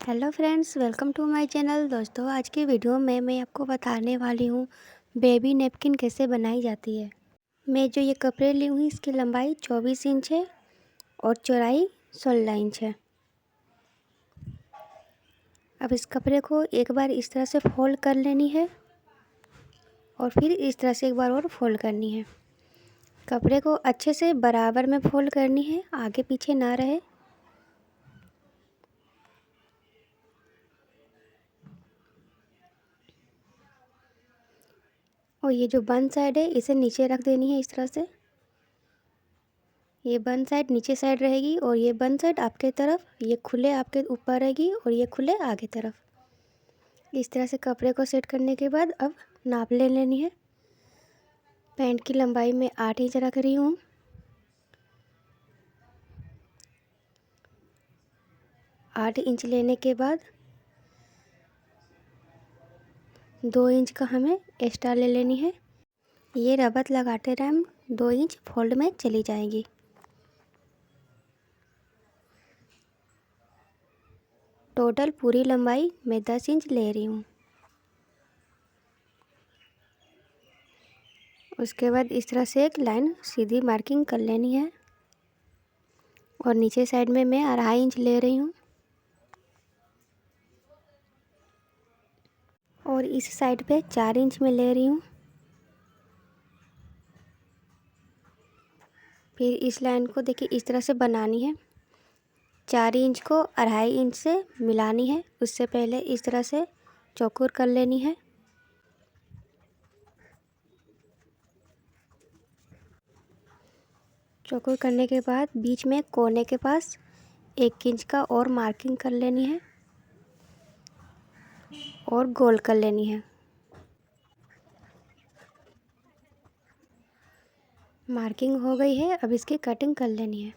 Hello friends, welcome to my channel. दोस्तों, आज की वीडियो में मैं आपको बताने वाली हूँ बेबी नैपकिन कैसे बनाई जाती है। मैं जो ये कपड़े ली हुई इसकी लंबाई 24 इंच है और चौड़ाई 16 इंच है। अब इस कपड़े को एक बार इस तरह से फोल्ड कर लेनी है और फिर इस तरह से एक बार और फोल्ड करनी है। कपड़े को अच्छे से बराबर में फोल्ड करनी है, आगे पीछे ना रहे। और ये जो बंद साइड है इसे नीचे रख देनी है इस तरह से। ये बंद साइड नीचे साइड रहेगी और ये बंद साइड आपके तरफ, ये खुले आपके ऊपर रहेगी और ये खुले आगे तरफ। इस तरह से कपड़े को सेट करने के बाद अब नाप ले लेनी है। पैंट की लंबाई में 8 इंच रख रही हूँ। 8 इंच लेने के बाद 2 इंच का हमें एक्स्ट्रा ले लेनी है। ये रबत लगाते टाइम 2 इंच फोल्ड में चली जाएगी। टोटल पूरी लंबाई मैं 10 इंच ले रही हूँ। उसके बाद इस तरह से एक लाइन सीधी मार्किंग कर लेनी है और नीचे साइड में मैं 2.5 इंच ले रही हूँ और इस साइड पे 4 इंच में ले रही हूँ। फिर इस लाइन को देखिए इस तरह से बनानी है। 4 इंच को 2.5 इंच से मिलानी है। उससे पहले इस तरह से चौकोर कर लेनी है। चौकोर करने के बाद बीच में कोने के पास 1 इंच का और मार्किंग कर लेनी है और गोल कर लेनी है। मार्किंग हो गई है, अब इसकी कटिंग कर लेनी है।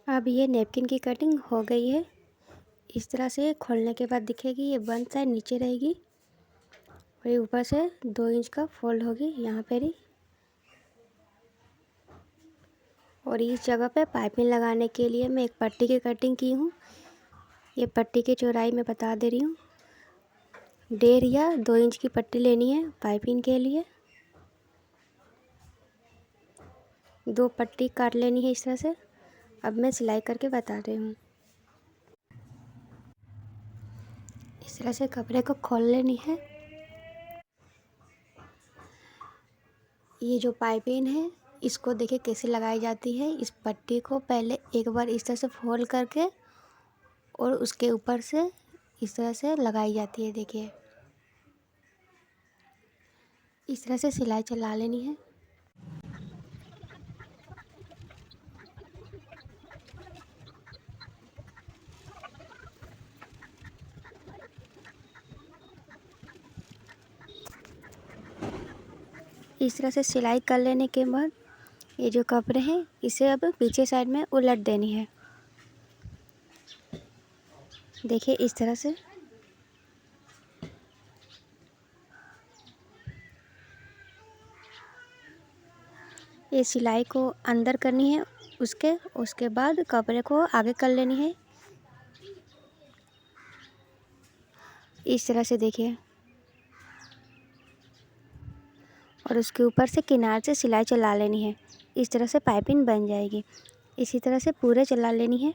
अब ये नैपकिन की कटिंग हो गई है। इस तरह से खोलने के बाद दिखेगी, ये बंद साइड नीचे रहेगी और ये ऊपर से 2 इंच का फोल्ड होगी यहाँ पर ही। और इस जगह पे पाइपिंग लगाने के लिए मैं एक पट्टी की कटिंग की हूँ। ये पट्टी की चौड़ाई मैं बता दे रही हूँ, 1.5 या 2 इंच की पट्टी लेनी है पाइपिंग के लिए। 2 पट्टी काट लेनी है इस तरह से। अब मैं सिलाई करके बता रही हूँ। इस तरह से कपड़े को खोल लेनी है। ये जो पाइपिंग है इसको देखिए कैसे लगाई जाती है। इस पट्टी को पहले एक बार इस तरह से फोल्ड करके और उसके ऊपर से इस तरह से लगाई जाती है। देखिए इस तरह से सिलाई चला लेनी है। इस तरह से सिलाई कर लेने के बाद ये जो कपड़े हैं इसे अब पीछे साइड में उलट देनी है। देखिए इस तरह से। ये सिलाई को अंदर करनी है, उसके बाद कपड़े को आगे कर लेनी है इस तरह से। देखिए और उसके ऊपर से किनार से सिलाई चला लेनी है। इस तरह से पाइपिंग बन जाएगी। इसी तरह से पूरे चला लेनी है।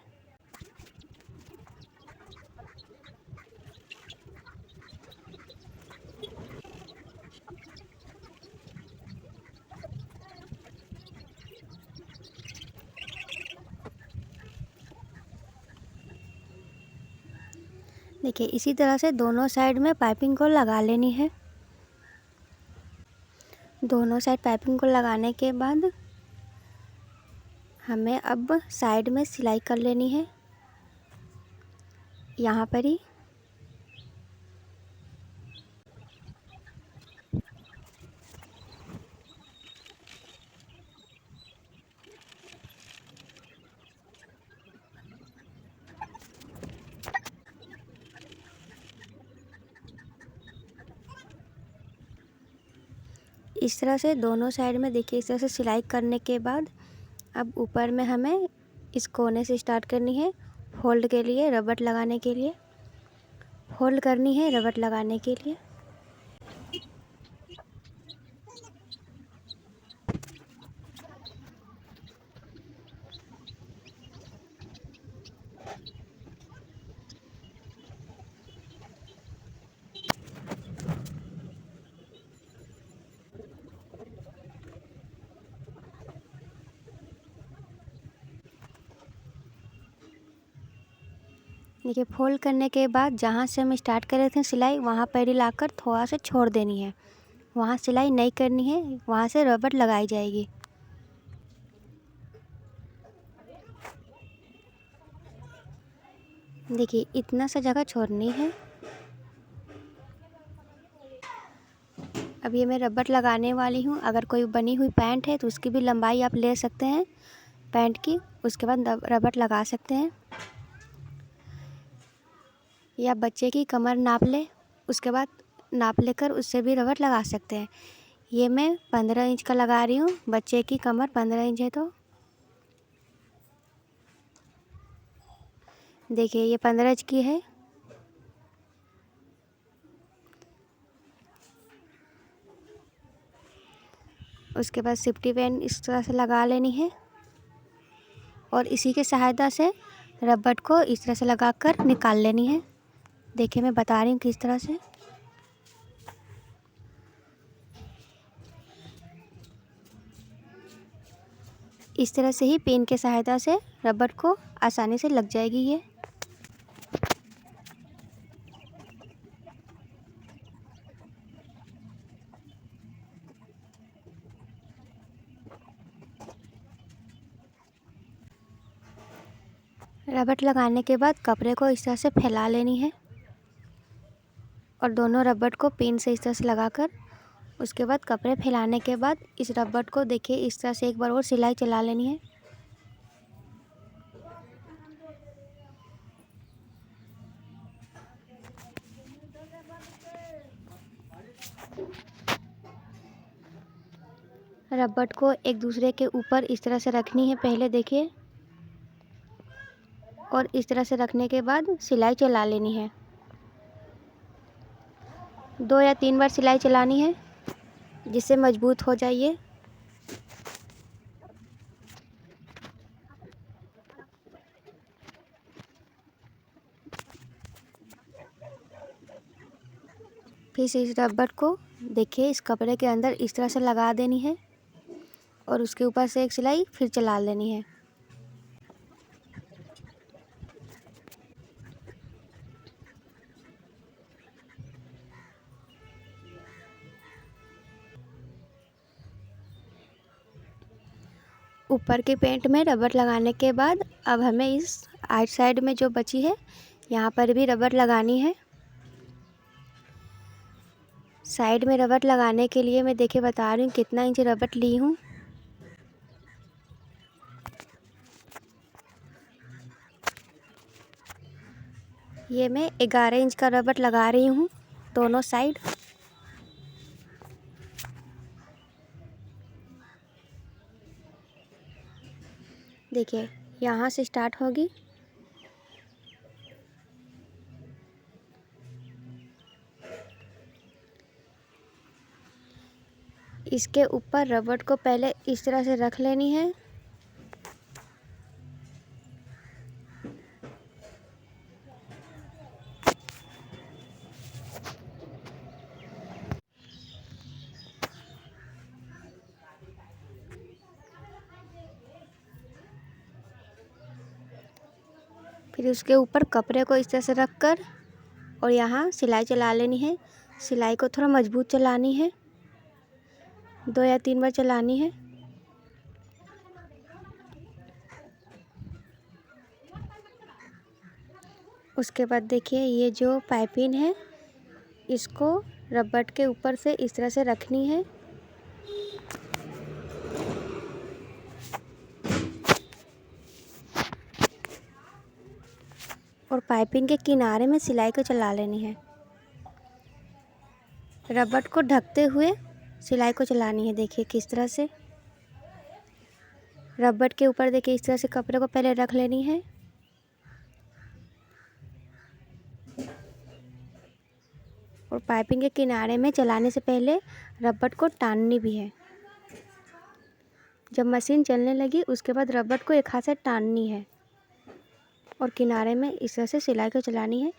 देखिए इसी तरह से दोनों साइड में पाइपिंग को लगा लेनी है। दोनों साइड पाइपिंग को लगाने के बाद हमें अब साइड में सिलाई कर लेनी है यहाँ पर ही। इस तरह से दोनों साइड में देखिए इस तरह से सिलाई करने के बाद अब ऊपर में हमें इस कोने से स्टार्ट करनी है फोल्ड के लिए, रबड़ लगाने के लिए, फोल्ड करनी है रबड़ लगाने के लिए। देखिए फोल्ड करने के बाद जहाँ से हम स्टार्ट कर रहे थे सिलाई वहाँ पर ही लाकर थोड़ा सा छोड़ देनी है, वहाँ सिलाई नहीं करनी है, वहाँ से रबड़ लगाई जाएगी। देखिए इतना सा जगह छोड़नी है। अब ये मैं रबड़ लगाने वाली हूँ। अगर कोई बनी हुई पैंट है तो उसकी भी लंबाई आप ले सकते हैं पैंट की, उसके बाद रबड़ लगा सकते हैं। या बच्चे की कमर नाप ले, उसके बाद नाप लेकर उससे भी रबड़ लगा सकते हैं। ये मैं 15 इंच का लगा रही हूँ, बच्चे की कमर 15 इंच है तो देखिए ये 15 इंच की है। उसके बाद सेफ्टी पिन इस तरह से लगा लेनी है और इसी के सहायता से रबड़ को इस तरह से लगाकर निकाल लेनी है। देखिए मैं बता रही हूँ किस तरह से। इस तरह से ही पिन के सहायता से रबड़ को आसानी से लग जाएगी ये। रबड़ लगाने के बाद कपड़े को इस तरह से फैला लेनी है और दोनों रबड़ को पिन से इस तरह से लगाकर उसके बाद कपड़े फैलाने के बाद इस रबड़ को देखिए इस तरह से एक बार और सिलाई चला लेनी है। रबड़ को एक दूसरे के ऊपर इस तरह से रखनी है पहले देखिए, और इस तरह से रखने के बाद सिलाई चला लेनी है। 2 या 3 बार सिलाई चलानी है जिससे मजबूत हो जाइए। फिर इस रबड़ को देखिए इस कपड़े के अंदर इस तरह से लगा देनी है और उसके ऊपर से एक सिलाई फिर चला लेनी है। ऊपर के पेंट में रबड़ लगाने के बाद अब हमें इस आइट साइड में जो बची है यहाँ पर भी रबड़ लगानी है। साइड में रबड़ लगाने के लिए मैं देखिए बता रही हूँ कितना इंच रबड़ ली हूँ। ये मैं 11 इंच का रबड़ लगा रही हूँ दोनों साइड। देखिए यहाँ से स्टार्ट होगी, इसके ऊपर रबड़ को पहले इस तरह से रख लेनी है। फिर उसके ऊपर कपड़े को इस तरह से रख कर और यहाँ सिलाई चला लेनी है। सिलाई को थोड़ा मजबूत चलानी है, 2 या 3 बार चलानी है। उसके बाद देखिए ये जो पाइपिंग है इसको रबड़ के ऊपर से इस तरह से रखनी है और पाइपिंग के किनारे में सिलाई को चला लेनी है। रबड़ को ढकते हुए सिलाई को चलानी है। देखिए किस तरह से रबड़ के ऊपर देखिए इस तरह से कपड़े को पहले रख लेनी है और पाइपिंग के किनारे में चलाने से पहले रबड़ को टाननी भी है। जब मशीन चलने लगी उसके बाद रबड़ को एक हाथ से टाननी है और किनारे में इस तरह से सिलाई को चलानी है।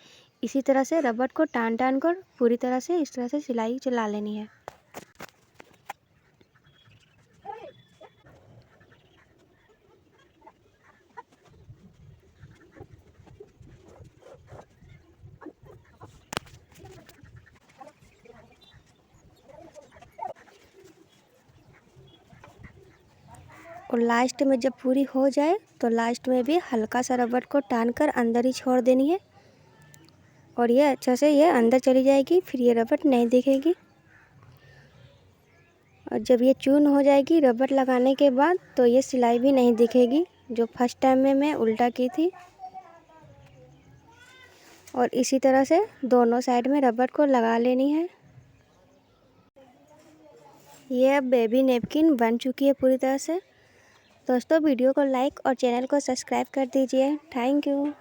इसी तरह से रबड़ को टान कर पूरी तरह से इस तरह से सिलाई चला लेनी है। और लास्ट में जब पूरी हो जाए तो लास्ट में भी हल्का सा रबड़ को टान कर अंदर ही छोड़ देनी है और ये अच्छा से ये अंदर चली जाएगी। फिर ये रबड़ नहीं दिखेगी और जब ये चून हो जाएगी रबड़ लगाने के बाद तो ये सिलाई भी नहीं दिखेगी जो फर्स्ट टाइम में मैं उल्टा की थी। और इसी तरह से दोनों साइड में रबड़ को लगा लेनी है। ये अब बेबी नेपकिन बन चुकी है पूरी तरह से। दोस्तों वीडियो को लाइक और चैनल को सब्सक्राइब कर दीजिए। Thank you.